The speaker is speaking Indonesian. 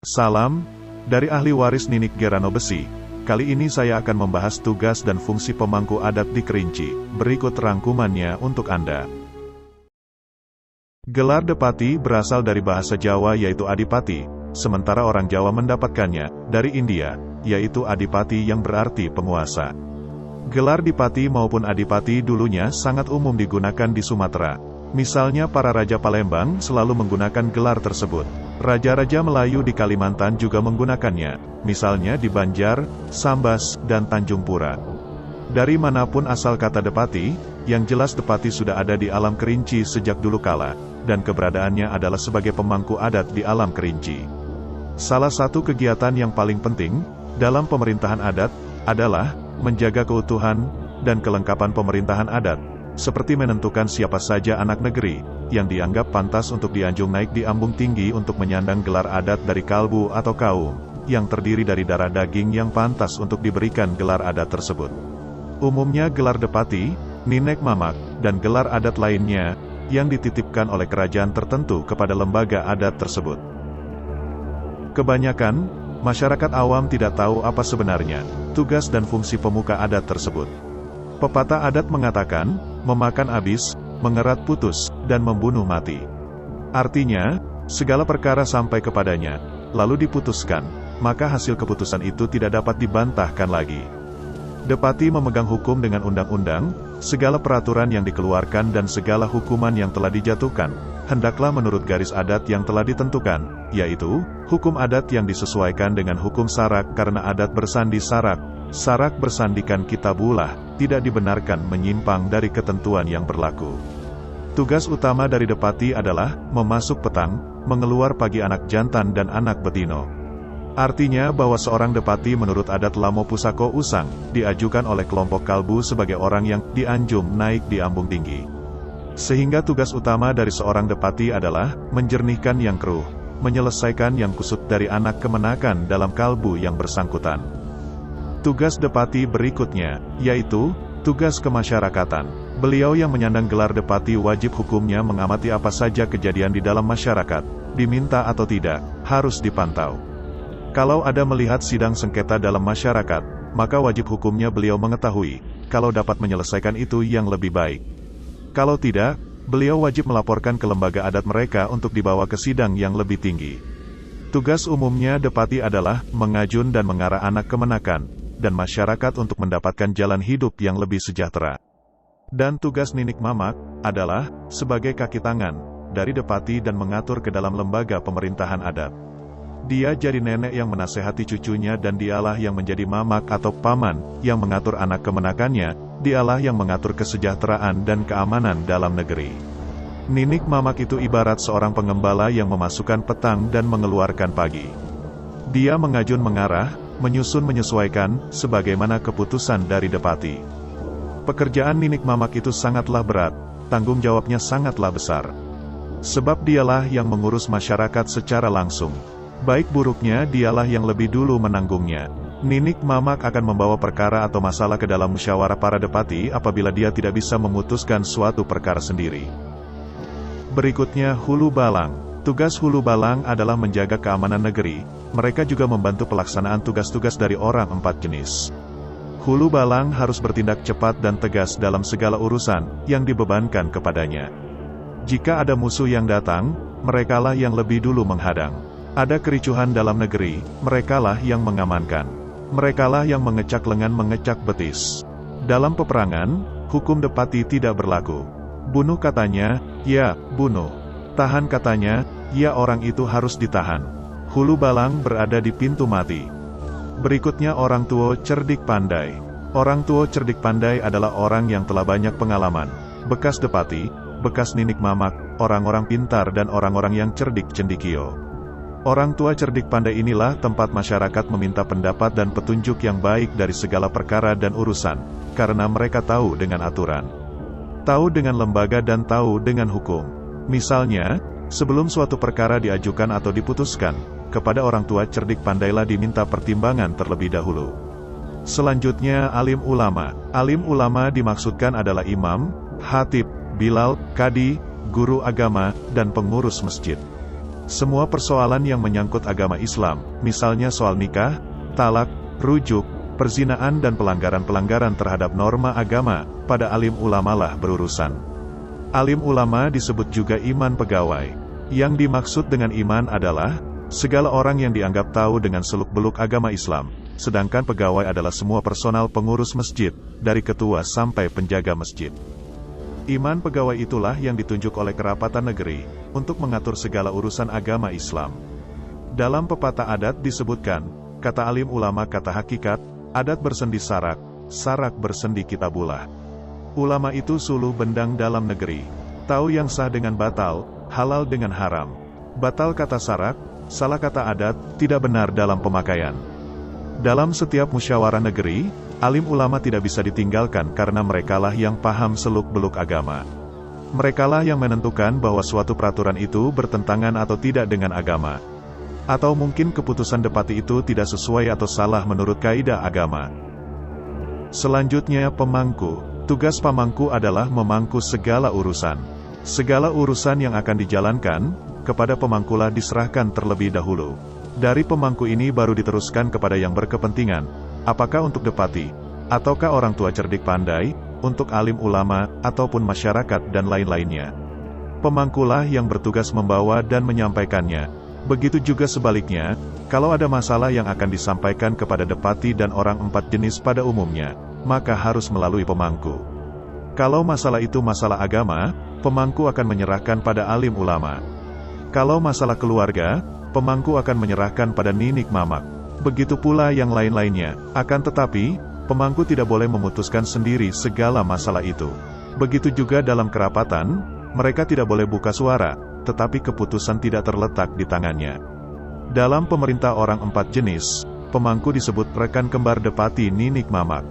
Salam, dari ahli waris Ninik Gerano Besi. Kali ini saya akan membahas tugas dan fungsi pemangku adat di Kerinci. Berikut rangkumannya untuk Anda. Gelar Depati berasal dari bahasa Jawa yaitu Adipati, sementara orang Jawa mendapatkannya dari India, yaitu Adipati yang berarti penguasa. Gelar Dipati maupun Adipati dulunya sangat umum digunakan di Sumatera. Misalnya para Raja Palembang selalu menggunakan gelar tersebut. Raja-raja Melayu di Kalimantan juga menggunakannya, misalnya di Banjar, Sambas, dan Tanjung Pura. Dari manapun asal kata Depati, yang jelas Depati sudah ada di alam Kerinci sejak dulu kala, dan keberadaannya adalah sebagai pemangku adat di alam Kerinci. Salah satu kegiatan yang paling penting dalam pemerintahan adat adalah menjaga keutuhan dan kelengkapan pemerintahan adat, seperti menentukan siapa saja anak negeri yang dianggap pantas untuk dianjung naik di ambung tinggi untuk menyandang gelar adat dari kalbu atau kaum, yang terdiri dari darah daging yang pantas untuk diberikan gelar adat tersebut. Umumnya gelar Depati, Ninek Mamak, dan gelar adat lainnya, yang dititipkan oleh kerajaan tertentu kepada lembaga adat tersebut. Kebanyakan, masyarakat awam tidak tahu apa sebenarnya tugas dan fungsi pemuka adat tersebut. Pepatah adat mengatakan, memakan habis, mengerat putus, dan membunuh mati. Artinya, segala perkara sampai kepadanya, lalu diputuskan, maka hasil keputusan itu tidak dapat dibantahkan lagi. Depati memegang hukum dengan undang-undang, segala peraturan yang dikeluarkan dan segala hukuman yang telah dijatuhkan, hendaklah menurut garis adat yang telah ditentukan, yaitu, hukum adat yang disesuaikan dengan hukum sarak karena adat bersandi sarak. Sarak bersandikan kitabullah, tidak dibenarkan menyimpang dari ketentuan yang berlaku. Tugas utama dari Depati adalah, memasuk petang, mengeluar pagi anak jantan dan anak betino. Artinya bahwa seorang Depati menurut adat Lamo Pusako Usang, diajukan oleh kelompok kalbu sebagai orang yang dianjung naik di ambung tinggi. Sehingga tugas utama dari seorang Depati adalah, menjernihkan yang keruh, menyelesaikan yang kusut dari anak kemenakan dalam kalbu yang bersangkutan. Tugas Depati berikutnya, yaitu, tugas kemasyarakatan. Beliau yang menyandang gelar Depati wajib hukumnya mengamati apa saja kejadian di dalam masyarakat, diminta atau tidak, harus dipantau. Kalau ada melihat sidang sengketa dalam masyarakat, maka wajib hukumnya beliau mengetahui, kalau dapat menyelesaikan itu yang lebih baik. Kalau tidak, beliau wajib melaporkan ke lembaga adat mereka untuk dibawa ke sidang yang lebih tinggi. Tugas umumnya Depati adalah, mengajun dan mengarah anak kemenakan dan masyarakat untuk mendapatkan jalan hidup yang lebih sejahtera. Dan tugas Ninik Mamak adalah sebagai kaki tangan dari Depati dan mengatur ke dalam lembaga pemerintahan adat. Dia jadi nenek yang menasehati cucunya dan dialah yang menjadi mamak atau paman yang mengatur anak kemenakannya, dialah yang mengatur kesejahteraan dan keamanan dalam negeri. Ninik Mamak itu ibarat seorang pengembala yang memasukkan petang dan mengeluarkan pagi. Dia mengajun mengarah, menyusun menyesuaikan, sebagaimana keputusan dari Depati. Pekerjaan Ninik Mamak itu sangatlah berat, tanggung jawabnya sangatlah besar. Sebab dialah yang mengurus masyarakat secara langsung. Baik buruknya dialah yang lebih dulu menanggungnya. Ninik Mamak akan membawa perkara atau masalah ke dalam musyawarah para Depati apabila dia tidak bisa memutuskan suatu perkara sendiri. Berikutnya Hulu Balang. Tugas Hulu Balang adalah menjaga keamanan negeri. Mereka juga membantu pelaksanaan tugas-tugas dari orang 4 jenis. Hulu Balang harus bertindak cepat dan tegas dalam segala urusan yang dibebankan kepadanya. Jika ada musuh yang datang, merekalah yang lebih dulu menghadang. Ada kericuhan dalam negeri, merekalah yang mengamankan. Merekalah yang mengecak lengan mengecak betis. Dalam peperangan, hukum Depati tidak berlaku. Bunuh katanya, ya, bunuh. Tahan katanya, ya orang itu harus ditahan. Hulu Balang berada di pintu mati. Berikutnya orang tua cerdik pandai. Orang tua cerdik pandai adalah orang yang telah banyak pengalaman. Bekas Depati, bekas Ninik Mamak, orang-orang pintar dan orang-orang yang cerdik cendekia. Orang tua cerdik pandai inilah tempat masyarakat meminta pendapat dan petunjuk yang baik dari segala perkara dan urusan, karena mereka tahu dengan aturan, tahu dengan lembaga dan tahu dengan hukum. Misalnya, sebelum suatu perkara diajukan atau diputuskan, kepada orang tua cerdik pandailah diminta pertimbangan terlebih dahulu. Selanjutnya alim ulama. Alim ulama dimaksudkan adalah imam, khatib, bilal, kadi, guru agama, dan pengurus masjid. Semua persoalan yang menyangkut agama Islam, misalnya soal nikah, talak, rujuk, perzinaan dan pelanggaran-pelanggaran terhadap norma agama, pada alim ulama lah berurusan. Alim ulama disebut juga iman pegawai. Yang dimaksud dengan iman adalah segala orang yang dianggap tahu dengan seluk-beluk agama Islam, sedangkan pegawai adalah semua personal pengurus masjid, dari ketua sampai penjaga masjid. Iman pegawai itulah yang ditunjuk oleh kerapatan negeri, untuk mengatur segala urusan agama Islam. Dalam pepatah adat disebutkan, kata alim ulama kata hakikat, adat bersendi sarak, sarak bersendi kitabullah. Ulama itu suluh bendang dalam negeri, tahu yang sah dengan batal, halal dengan haram. Batal kata sarak, salah kata adat, tidak benar dalam pemakaian. Dalam setiap musyawarah negeri, alim ulama tidak bisa ditinggalkan karena merekalah yang paham seluk-beluk agama. Merekalah yang menentukan bahwa suatu peraturan itu bertentangan atau tidak dengan agama. Atau mungkin keputusan Depati itu tidak sesuai atau salah menurut kaidah agama. Selanjutnya pemangku. Tugas pamangku adalah memangku segala urusan. Segala urusan yang akan dijalankan, kepada pemangkulah diserahkan terlebih dahulu. Dari pemangku ini baru diteruskan kepada yang berkepentingan, apakah untuk Depati, ataukah orang tua cerdik pandai, untuk alim ulama, ataupun masyarakat dan lain-lainnya. Pemangkulah yang bertugas membawa dan menyampaikannya. Begitu juga sebaliknya, kalau ada masalah yang akan disampaikan kepada Depati dan orang 4 jenis pada umumnya, maka harus melalui pemangku. Kalau masalah itu masalah agama, pemangku akan menyerahkan pada alim ulama. Kalau masalah keluarga, pemangku akan menyerahkan pada ninik mamak. Begitu pula yang lain-lainnya. Akan tetapi, pemangku tidak boleh memutuskan sendiri segala masalah itu. Begitu juga dalam kerapatan, mereka tidak boleh buka suara, tetapi keputusan tidak terletak di tangannya. Dalam pemerintah orang 4 jenis, pemangku disebut rekan kembar Depati ninik mamak.